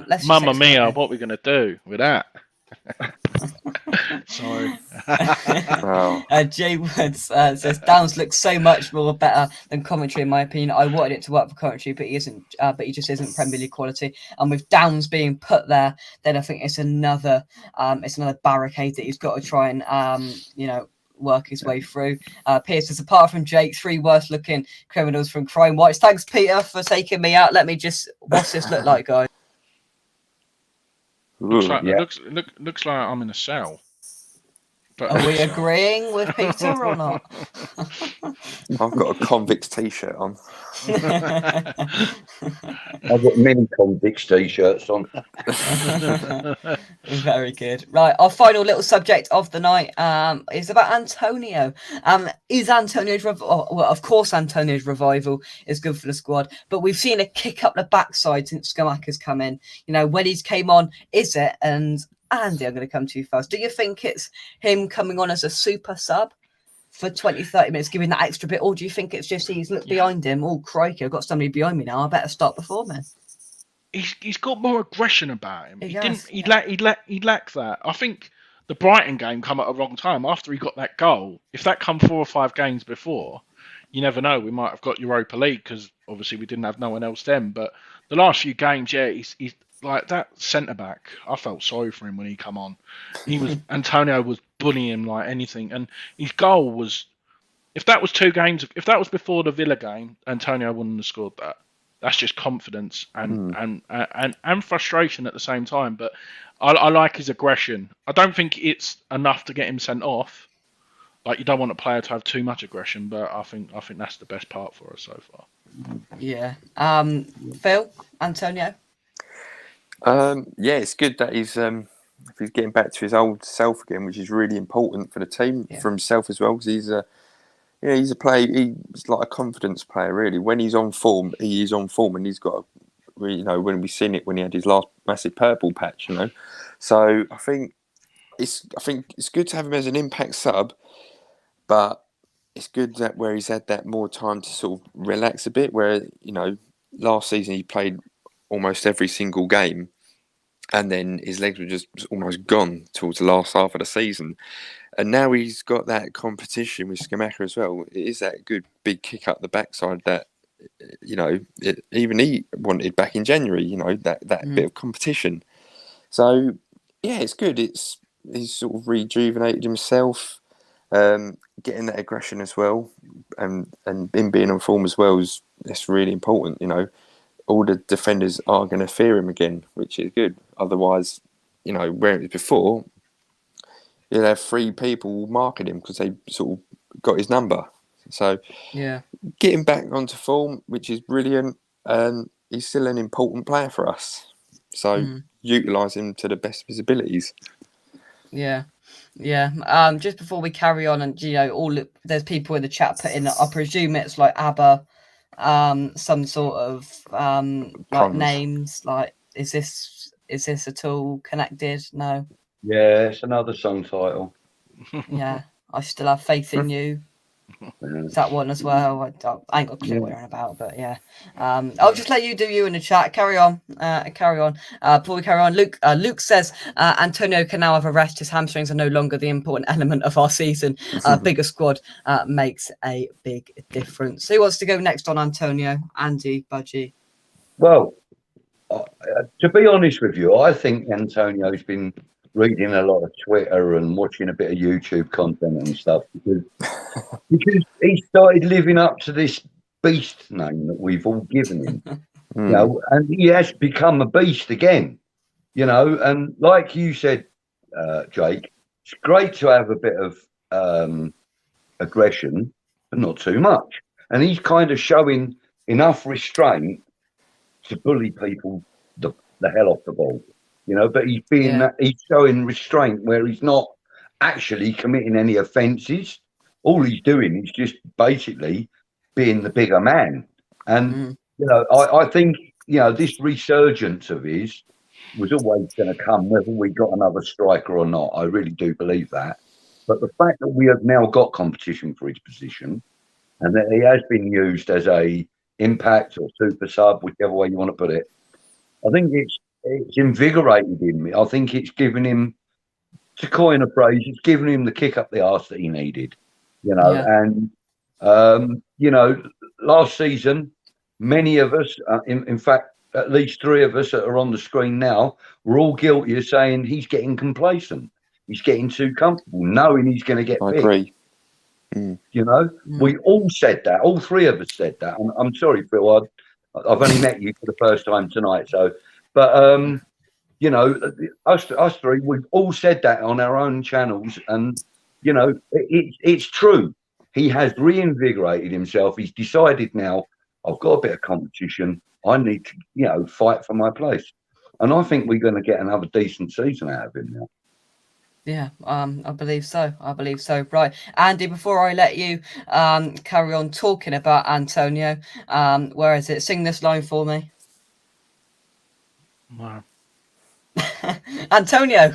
Let's. Mamma mia! What are we going to do with that? Sorry. Jay Woods says Downs looks so much more better than commentary in my opinion. I wanted it to work for commentary, but he isn't. But he just isn't Premier League quality. And with Downs being put there, then I think it's another barricade that he's got to try and work his way through. Pierce says, apart from Jake, 3 worst looking criminals from Crime Whites. Thanks, Peter, for taking me out. Let me just. What's this look like, guys? Looks like I'm in a cell. But are we agreeing with Peter or not? I've got a Convicts t-shirt on. I've got many Convicts t-shirts on. Very good. Right, our final little subject of the night is about Antonio. Is Antonio's of course Antonio's revival is good for the squad, but we've seen a kick up the backside since Scamacca's come in. When he's came on, is it? And Andy, I'm going to come to you first. Do you think it's him coming on as a super sub for 20, 30 minutes, giving that extra bit, or do you think it's just he's looked behind him? Oh, crikey, I've got somebody behind me now. I better start performing. He's got more aggression about him. He lacked that. I think the Brighton game come at a wrong time after he got that goal. If that come 4 or 5 games before, you never know. We might have got Europa League because obviously we didn't have no one else then. But the last few games, he's like that centre back. I felt sorry for him when he come on. Antonio was bullying him like anything, and his goal was. If that was 2 games, if that was before the Villa game, Antonio wouldn't have scored that. That's just confidence and frustration at the same time. But I like his aggression. I don't think it's enough to get him sent off. Like, you don't want a player to have too much aggression, but I think that's the best part for us so far. Yeah. Phil, Antonio. Yeah, it's good that he's getting back to his old self again, which is really important for the team, for himself as well. Because he's a player. He's like a confidence player, really. When he's on form, he is on form, and he's got, when we've seen it when he had his last massive purple patch, So I think it's good to have him as an impact sub, but it's good that where he's had that more time to sort of relax a bit. Where last season he played almost every single game, and then his legs were just almost gone towards the last half of the season. And now he's got that competition with Skamaka as well. It is that good big kick up the backside that even he wanted back in January. That bit of competition. So yeah, it's good. He's sort of rejuvenated himself, getting that aggression as well, and him being on form as well that's really important. All the defenders are going to fear him again, which is good. Otherwise, where it was before, you'll have 3 people marking him because they sort of got his number. So getting back onto form, which is brilliant, and he's still an important player for us. So utilise him to the best of his abilities. Yeah. Just before we carry on, and there's people in the chat putting, I presume it's like ABBA, some sort of like names. Like, is this at all connected? No. Yeah, it's another song title. Yeah, I Still Have Faith in You. Is that one as well? I ain't got a clue what you're on about, but yeah. I'll just let you do you in the chat. Carry on. Before we carry on, Luke says Antonio can now have a rest. His hamstrings are no longer the important element of our season. Bigger squad makes a big difference. Who wants to go next on Antonio? Andy, Budgie? Well, to be honest with you, I think Antonio's been reading a lot of Twitter and watching a bit of YouTube content and stuff because he started living up to this beast name that we've all given him, and he has become a beast again, and like you said, Jake, it's great to have a bit of aggression, but not too much, and he's kind of showing enough restraint to bully people the hell off the ball. But he's showing restraint where he's not actually committing any offences. All he's doing is just basically being the bigger man. And, I think, this resurgence of his was always going to come whether we got another striker or not. I really do believe that. But the fact that we have now got competition for his position and that he has been used as a impact or super sub, whichever way you want to put it, I think it's invigorated him. I think it's given him, to coin a phrase, it's given him the kick up the arse that he needed, and, last season, many of us, in fact, at least 3 of us that are on the screen now, were all guilty of saying he's getting complacent. He's getting too comfortable, knowing he's going to get big. I agree. We all said that. All 3 of us said that. I'm sorry, Phil. I've only met you for the first time tonight, so... But, us 3, we've all said that on our own channels. And, it's true. He has reinvigorated himself. He's decided now, I've got a bit of competition. I need to, fight for my place. And I think we're going to get another decent season out of him now. Yeah, I believe so. Right, Andy, before I let you carry on talking about Antonio, where is it? Sing this line for me. Wow. Antonio.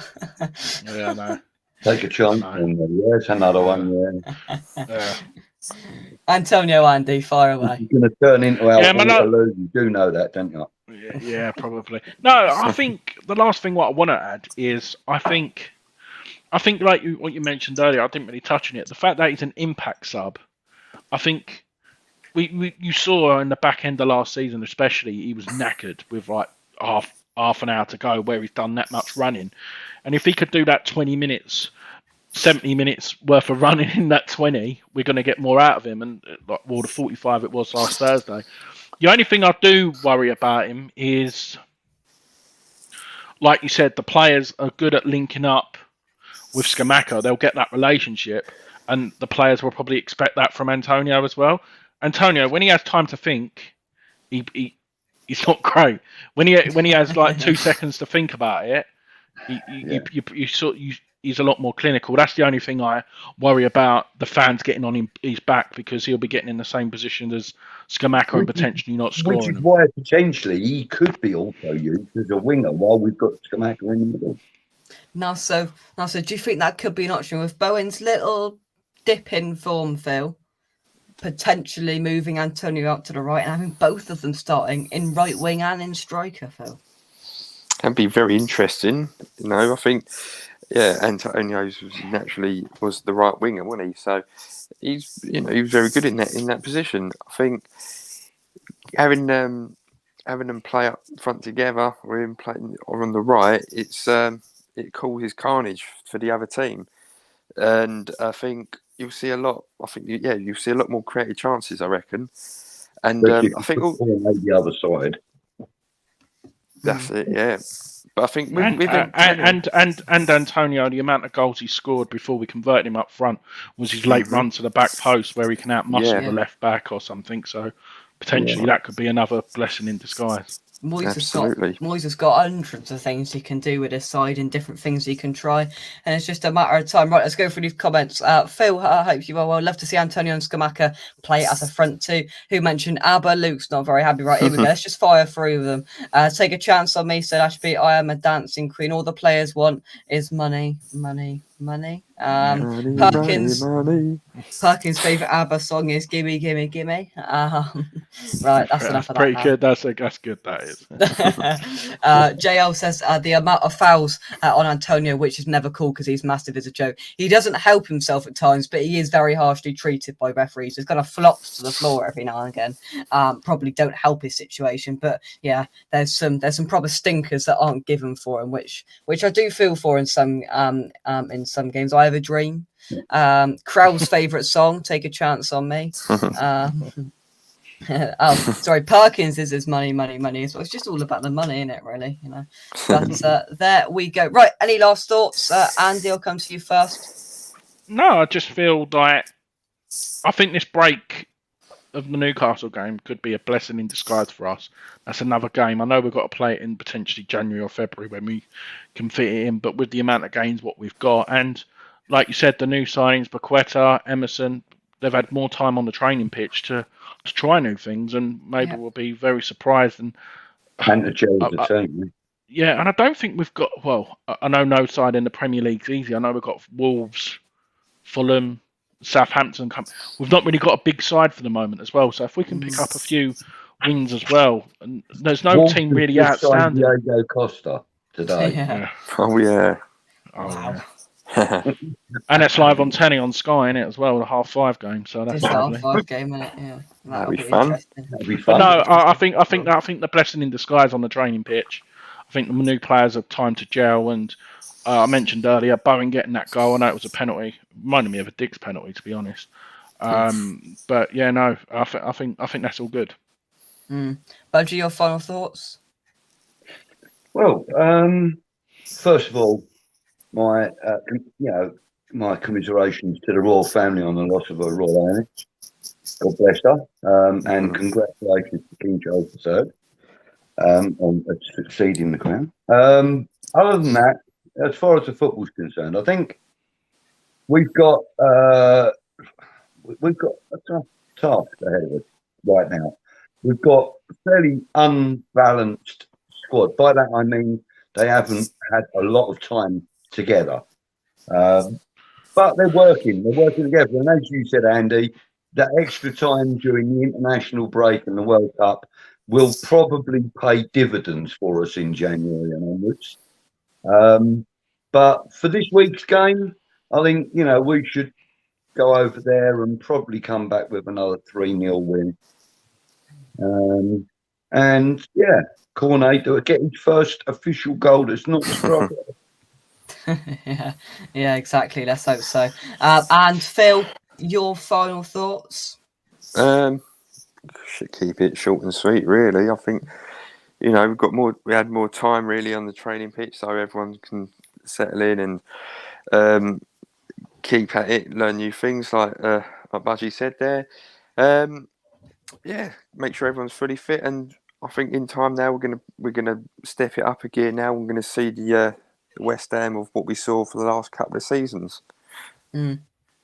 Yeah, no. Take a chance. Yes, another one. Yeah. Antonio, Andy, fire away. You're going to turn into our Waterloo. You do know that, don't you? Yeah, probably. No, I think the last thing what I want to add is I think like what you mentioned earlier, I didn't really touch on it. The fact that he's an impact sub, I think you saw in the back end of last season, especially, he was knackered with like half an hour to go where he's done that much running. And if he could do that 20 minutes, 70 minutes worth of running in that 20, we're going to get more out of him. And the 45 it was last Thursday. The only thing I do worry about him is, like you said, the players are good at linking up with Scamacca. They'll get that relationship, and the players will probably expect that from Antonio as well. Antonio, when he has time to think, he's not great. When he has like 2 seconds to think about it, he's a lot more clinical. That's the only thing I worry about, the fans getting on his back, because he'll be getting in the same position as Scamacca and potentially not scoring. Which is why potentially he could be also used as a winger while we've got Scamacca in the middle. Now, so do you think that could be an option with Bowen's little dip in form, Phil? Potentially moving Antonio up to the right and having both of them starting in right wing and in striker, Phil? That'd be very interesting. I think, Antonio naturally was the right winger, wasn't he? So he was very good in that position. I think having them play up front together or him playing or on the right, it causes carnage for the other team, and I think you'll see a lot. You'll see a lot more creative chances, I reckon. And I think the other side. That's it, yeah. But I think and Antonio, the amount of goals he scored before we converted him up front was his late run to the back post where he can outmuscle the left back or something. So potentially that could be another blessing in disguise. Moyes has got hundreds of things he can do with his side and different things he can try, and it's just a matter of time. Right, let's go through these comments. Phil, I hope you are well. Love to see Antonio and Scamacca play as a front two. Who mentioned ABBA? Luke's not very happy. Right, here we go. Let's just fire through them. Take a chance on me, said Ashby. I am a dancing queen. All the players want is money, money, money. Perkins' favourite ABBA song is "Gimme, Gimme, Gimme." Right, that's enough of that. Pretty good. That's good. That is. JL says the amount of fouls on Antonio, which is never cool because he's massive, is a joke. He doesn't help himself at times, but he is very harshly treated by referees. He's kind of flops to the floor every now and again. Probably don't help his situation, but yeah, there's some proper stinkers that aren't given for him, which I do feel for in some games. I have a dream. Krell's favourite song, "Take a Chance on Me." Perkins is money, money, money. So it's just all about the money, isn't it, really? But there we go. Right, any last thoughts? Andy, I'll come to you first. No, I just feel like I think this break of the Newcastle game could be a blessing in disguise for us. That's another game. I know we've got to play it in potentially January or February when we can fit it in, but with the amount of games what we've got, and like you said, the new signings, Paqueta, Emerson, they've had more time on the training pitch to try new things, and maybe we'll be very surprised. And to change the team. Yeah, and I don't think we've got, I know no side in the Premier League's easy. I know we've got Wolves, Fulham, Southampton. We've not really got a big side for the moment as well. So if we can pick up a few wins as well, and there's no team really outstanding. Diego Costa today. Yeah. Oh yeah. Wow. And it's live on telly on Sky, innit, as well, the 5:30 game. So that's Just lovely. 5 game, innit? Yeah, That'll be fun. That'd be But fun. no, I think the blessing in disguise on the training pitch. I think the new players have time to gel, and I mentioned earlier Bowen getting that goal. I know it was a penalty, reminded me of a Diggs penalty, to be honest. But yeah, no, I think that's all good. Budgie, your final thoughts? Well, first of all, my commiserations to the royal family on the loss of a Royal Highness. God bless her, and congratulations to King Charles III on succeeding the crown. Other than that, as far as the football's concerned, I think we've got a tough task ahead of us right now. We've got a fairly unbalanced squad. By that I mean they haven't had a lot of time together, but they're working together. And as you said, Andy, that extra time during the international break and the World Cup will probably pay dividends for us in January and onwards. But for this week's game, I think, we should go over there and probably come back with another 3-0 win. And yeah, Cornet to get his first official goal that's not struck. yeah, exactly. Let's hope so. And Phil, your final thoughts? should keep it short and sweet, really. I think, you know, we had more time really on the training pitch, so everyone can settle in and keep at it, learn new things, like Budgie said there. Yeah, make sure everyone's fully fit, and I think in time now we're gonna step it up a gear. Now we're gonna see the West Ham of what we saw for the last couple of seasons.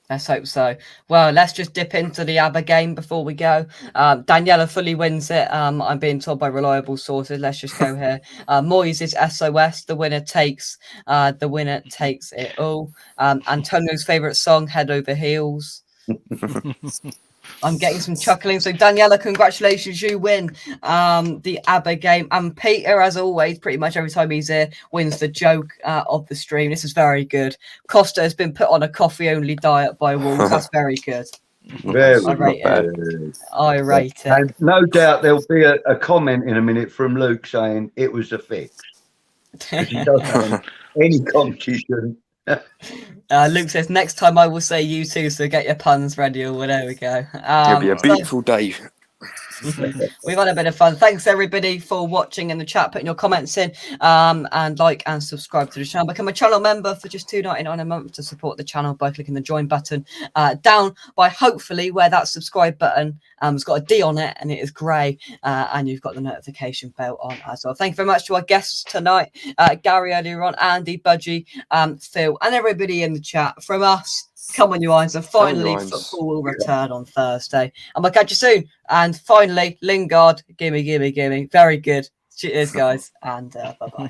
Let's hope so. Well, let's just dip into the ABBA game before we go. Daniela fully wins it. I'm being told by reliable sources. Let's just go here. Moyes is SOS. The winner takes it all. Antonio's favourite song, Head Over Heels. I'm getting some chuckling. So Daniela, congratulations, you win the ABBA game. And Peter, as always, pretty much every time he's here, wins the joke of the stream. This is very good. Costa has been put on a coffee-only diet by Wolves. That's very good. Very I rate it. I rate it. And no doubt there'll be a comment in a minute from Luke saying it was a fix. Because he doesn't have any competition. Luke says, next time I will say you too, so get your puns ready. Well, there we go. It'll be a beautiful day. We've had a bit of fun. Thanks everybody for watching in the chat, putting your comments in, and like and subscribe to the channel. Become a channel member for just $2.99 a month to support the channel by clicking the join button down by hopefully where that subscribe button has got a D on it and it is grey, and you've got the notification bell on as well. Thank you very much to our guests tonight, Gary earlier on, Andy, Budgie, Phil, and everybody in the chat. From us, come on, you eyes, and finally football will return on Thursday, and we'll catch you soon. And finally, Lingard, gimme. Very good. Cheers, guys, and bye-bye.